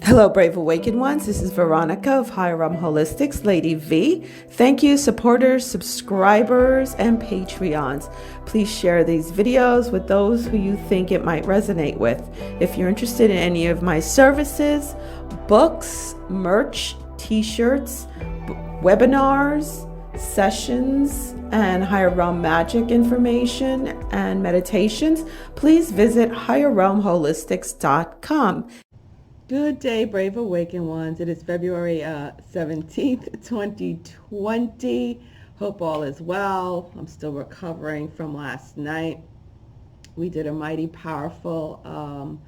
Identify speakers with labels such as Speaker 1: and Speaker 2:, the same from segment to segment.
Speaker 1: Hello, Brave Awakened Ones. This is Veronica of Higher Realm Holistics, Lady V. Thank you, supporters, subscribers, and Patreons. Please share these videos with those who you think it might resonate with. If you're interested in any of my services, books, merch, t-shirts, webinars, sessions, and higher realm magic information and meditations, please visit higherrealmholistics.com. Good day, Brave Awakened Ones. It is February 17th, 2020. Hope all is well. I'm still recovering from last night. We did a mighty powerful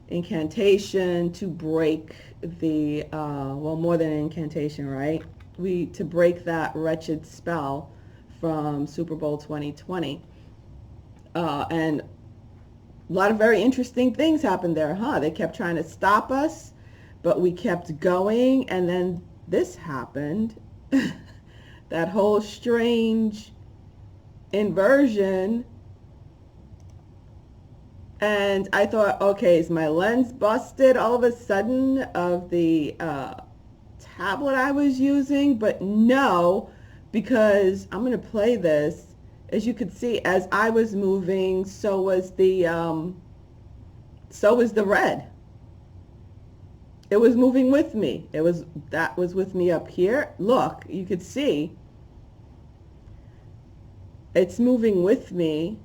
Speaker 1: incantation to break the, well, more than an incantation, right? To break that wretched spell from Super Bowl 2020. And a lot of very interesting things happened there, huh? They kept trying to stop us, but we kept going, and then this happened. That whole strange inversion. And I thought, okay, is my lens busted all of a sudden of the tablet I was using? But no, because I'm going to play this. As you could see, as I was moving, so was the red. It was moving with me. That was with me up here. Look, you could see it's moving with me.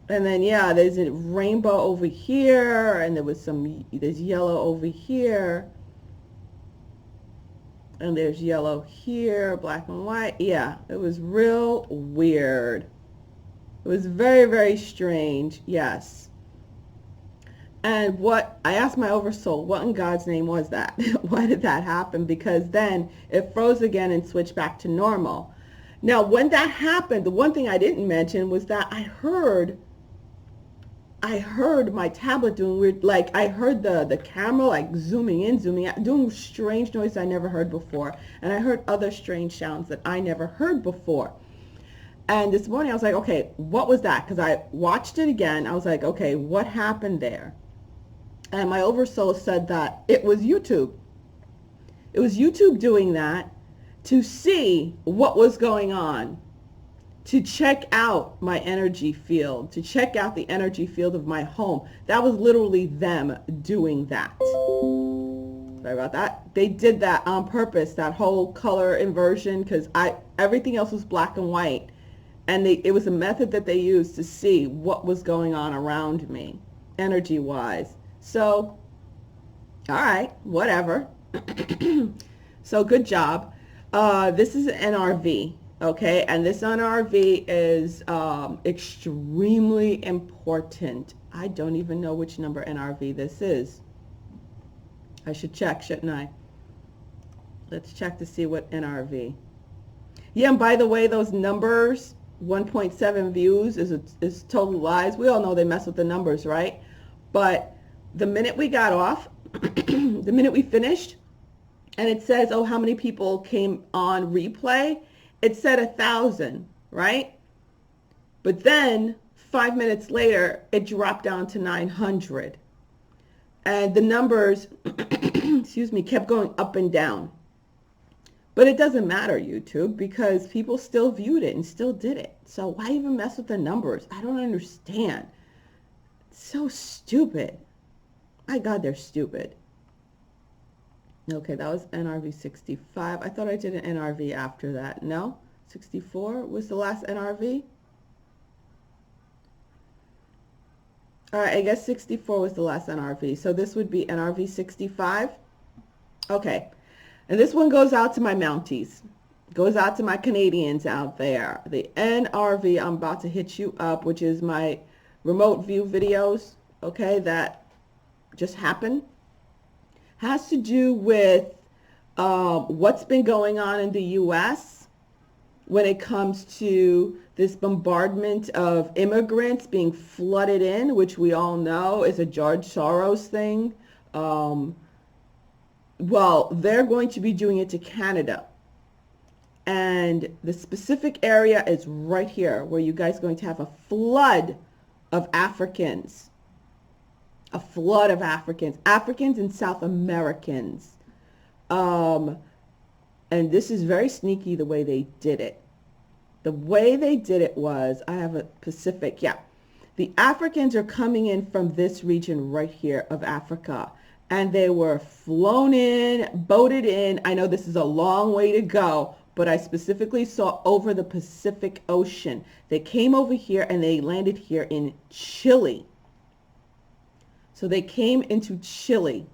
Speaker 1: And then, yeah, there's a rainbow over here, and there's yellow over here. And there's yellow here, black and white. Yeah, it was real weird. It was very, very strange. Yes. And I asked my oversoul, what in God's name was that? Why did that happen? Because then it froze again and switched back to normal. Now, when that happened, the one thing I didn't mention was that I heard my tablet doing weird, like I heard the camera like zooming in, zooming out, doing strange noises I never heard before. And I heard other strange sounds that I never heard before. And this morning I was like, okay, what was that? Because I watched it again. I was like, okay, what happened there? And my oversoul said that it was YouTube. It was YouTube doing that to see what was going on, to check out my energy field, to check out the energy field of my home. That was literally them doing that. Sorry about that. They did that on purpose, that whole color inversion, because everything else was black and white. And it was a method that they used to see what was going on around me, energy-wise. So, all right, whatever. So good job. This is an NRV. Okay, and this NRV is extremely important. I don't even know which number NRV this is. I should check, shouldn't I? Let's check to see what NRV. Yeah, and by the way, those numbers, 1.7 views is total lies. We all know they mess with the numbers, right? But the minute we got off, the minute we finished, and it says, oh, how many people came on replay? It said 1,000, right? But then 5 minutes later, it dropped down to 900. And the numbers, excuse me, kept going up and down. But it doesn't matter, YouTube, because people still viewed it and still did it. So why even mess with the numbers? I don't understand. It's so stupid. My God, they're stupid. Okay, that was NRV 65. I thought I did an NRV after that. No? 64 was the last NRV? All right, I guess 64 was the last NRV. So this would be NRV 65. Okay. And this one goes out to my Mounties. Goes out to my Canadians out there. The NRV, I'm about to hit you up, which is my remote view videos, okay, that just happened. Has to do with what's been going on in the U.S. when it comes to this bombardment of immigrants being flooded in, which we all know is a George Soros thing. Well, they're going to be doing it to Canada. And the specific area is right here where you guys are going to have a flood of Africans. A flood of Africans, Africans and South Americans. Um, and this is very sneaky the way they did it. The way they did it was, I have a Pacific, yeah. The Africans are coming in from this region right here of Africa. And they were flown in, boated in. I know this is a long way to go, but I specifically saw over the Pacific Ocean. They came over here and they landed here in Chile. So they came into Chile.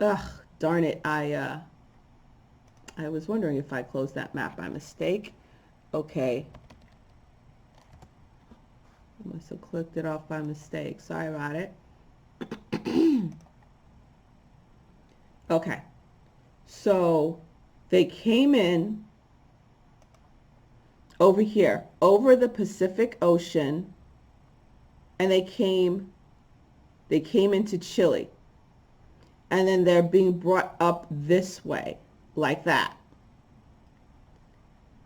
Speaker 1: Ugh, darn it. I was wondering if I closed that map by mistake. Okay. I must have clicked it off by mistake. Sorry about it. Okay. So they came in over here, over the Pacific Ocean, and they came into Chile. And then they're being brought up this way, like that.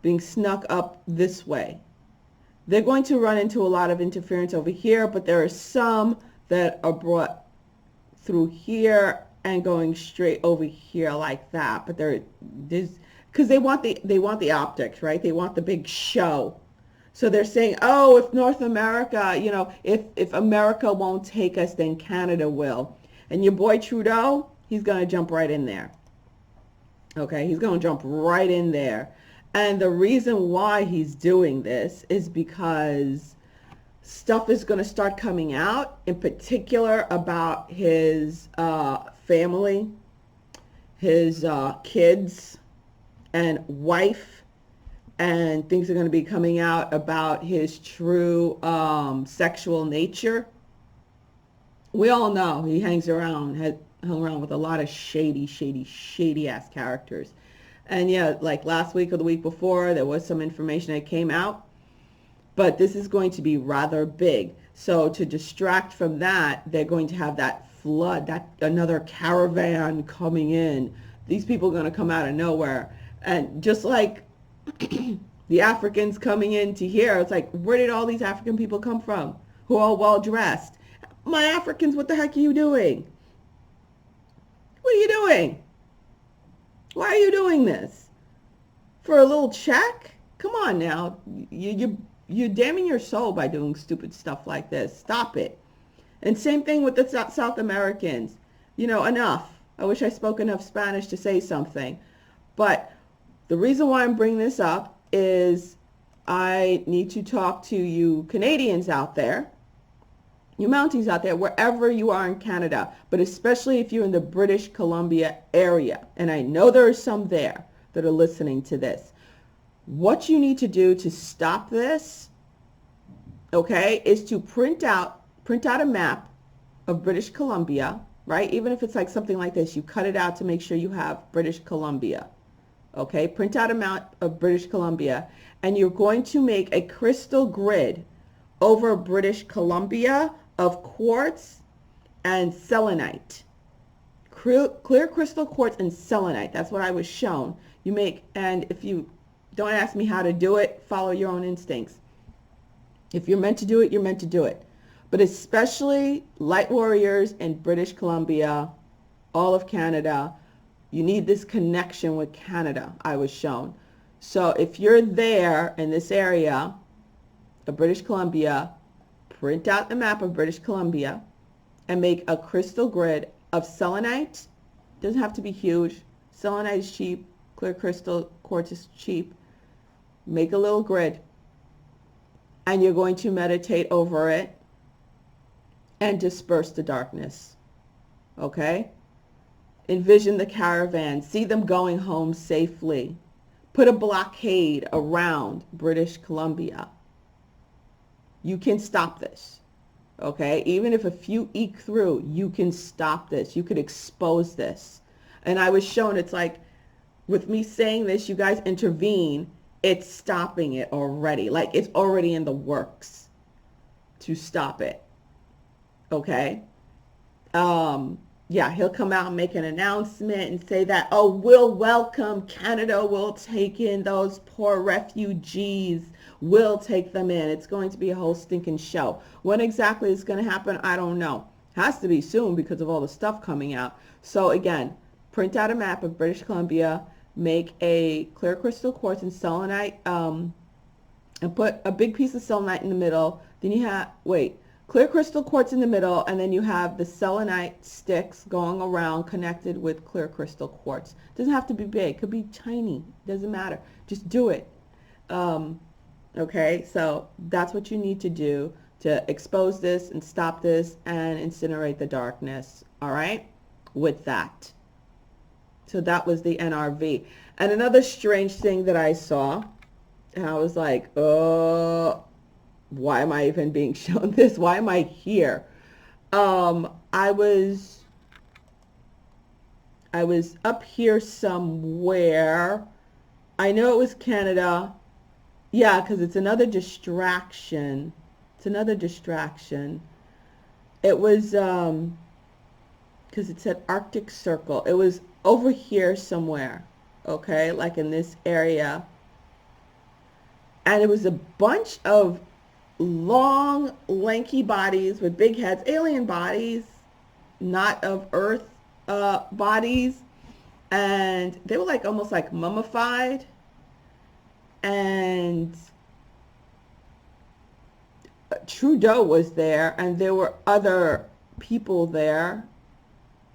Speaker 1: Being snuck up this way. They're going to run into a lot of interference over here, but there are some that are brought through here and going straight over here like that. But there's because they want the optics, right? They want the big show. So they're saying, oh, if North America, you know, if America won't take us, then Canada will. And your boy Trudeau, he's going to jump right in there. Okay, he's going to jump right in there. And the reason why he's doing this is because stuff is going to start coming out, in particular about his family, his kids and wife, and things are going to be coming out about his true sexual nature. We all know he hung around with a lot of shady ass characters. And yeah, like last week or the week before, there was some information that came out. But this is going to be rather big. So to distract from that, they're going to have that flood, that another caravan coming in. These people are going to come out of nowhere. And just like the Africans coming into here, it's like, where did all these African people come from who are well dressed? My Africans, what the heck are you doing? What are you doing? Why are you doing this? For a little check? Come on now. You're damning your soul by doing stupid stuff like this. Stop it. And same thing with the South Americans. You know, enough. I wish I spoke enough Spanish to say something. But the reason why I'm bringing this up is I need to talk to you Canadians out there, you Mounties out there, wherever you are in Canada, but especially if you're in the British Columbia area. And I know there are some there that are listening to this. What you need to do to stop this, okay, is to print out a map of British Columbia, right? Even if it's like something like this, you cut it out to make sure you have British Columbia. Okay, print out a map of British Columbia, and you're going to make a crystal grid over British Columbia of quartz and selenite. Clear crystal quartz and selenite. That's what I was shown. You make, and if you don't ask me how to do it, follow your own instincts. If you're meant to do it, you're meant to do it. But especially light warriors in British Columbia, all of Canada, you need this connection with Canada, I was shown. So if you're there in this area of British Columbia, print out the map of British Columbia and make a crystal grid of selenite. Doesn't have to be huge. Selenite is cheap. Clear crystal quartz is cheap. Make a little grid. And you're going to meditate over it and disperse the darkness. Okay? Envision the caravan. See them going home safely. Put a blockade around British Columbia. You can stop this. Okay? Even if a few eke through, you can stop this. You could expose this. And I was shown, it's like, with me saying this, you guys intervene. It's stopping it already. Like, it's already in the works to stop it. Okay? yeah, he'll come out and make an announcement and say that, oh, we'll welcome Canada, will take in those poor refugees, we'll take them in. It's going to be a whole stinking show. When exactly it's going to happen, I don't know. Has to be soon because of all the stuff coming out. So again, print out a map of British Columbia, make a clear crystal quartz and selenite, and put a big piece of selenite in the middle. Then you have, clear crystal quartz in the middle, and then you have the selenite sticks going around connected with clear crystal quartz. Doesn't have to be big, could be tiny, doesn't matter. Just do it. Okay, so that's what you need to do to expose this and stop this and incinerate the darkness. All right, with that. So that was the NRV. And another strange thing that I saw, and I was like, oh, why am I even being shown this? Why am I here? I was up here somewhere. I know it was Canada. Yeah, because it's another distraction. It's another distraction. It was, because it said Arctic Circle. It was over here somewhere, okay, like in this area. And it was a bunch of long, lanky bodies with big heads, alien bodies, not of Earth bodies. And they were like almost like mummified. And Trudeau was there, and there were other people there.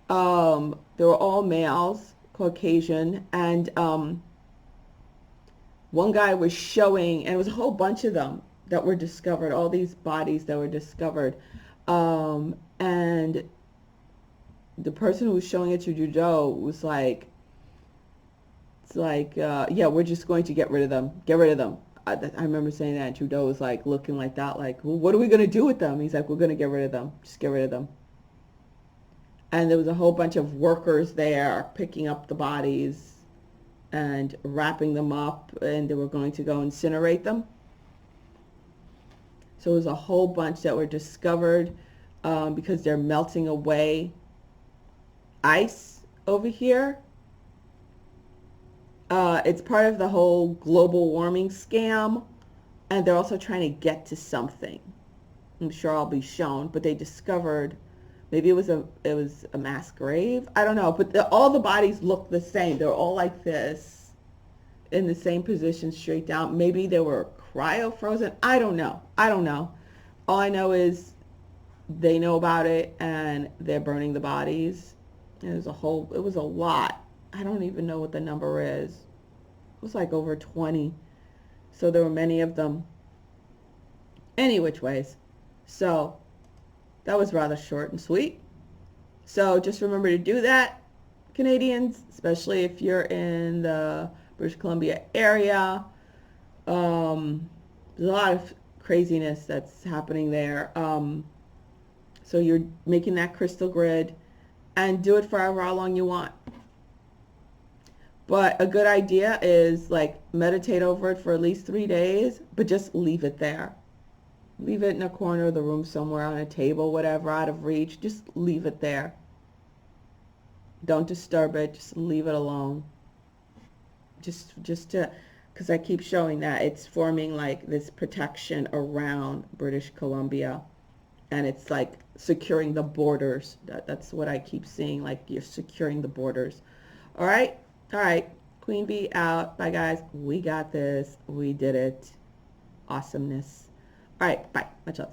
Speaker 1: They were all males, Caucasian, and one guy was showing, and it was a whole bunch of them that were discovered, all these bodies that were discovered. And the person who was showing it to Trudeau was like, it's like, yeah, we're just going to get rid of them. Get rid of them. I remember saying that, and Trudeau was like looking like that, like, well, what are we going to do with them? He's like, we're going to get rid of them. Just get rid of them. And there was a whole bunch of workers there picking up the bodies and wrapping them up, and they were going to go incinerate them. So it was a whole bunch that were discovered because they're melting away ice over here. It's part of the whole global warming scam, and they're also trying to get to something. I'm sure I'll be shown, but they discovered, maybe it was a mass grave. I don't know, but all the bodies look the same. They're all like this, in the same position, straight down. Maybe they were cryo frozen. I don't know. I don't know. All I know is they know about it, and they're burning the bodies. And it was a lot. I don't even know what the number is. It was like over 20. So there were many of them. Any which ways. So that was rather short and sweet. So just remember to do that, Canadians, especially if you're in the British Columbia area. There's a lot of craziness that's happening there. So you're making that crystal grid, and do it for however long you want. But a good idea is like meditate over it for at least 3 days, but just leave it there. Leave it in a corner of the room somewhere, on a table, whatever, out of reach. Just leave it there. Don't disturb it. Just leave it alone. Just to, because I keep showing that it's forming like this protection around British Columbia, and it's like securing the borders. That's what I keep seeing, like you're securing the borders. All right. Queen Bee out. Bye, guys. We got this. We did it. Awesomeness. All right. Bye. Much love.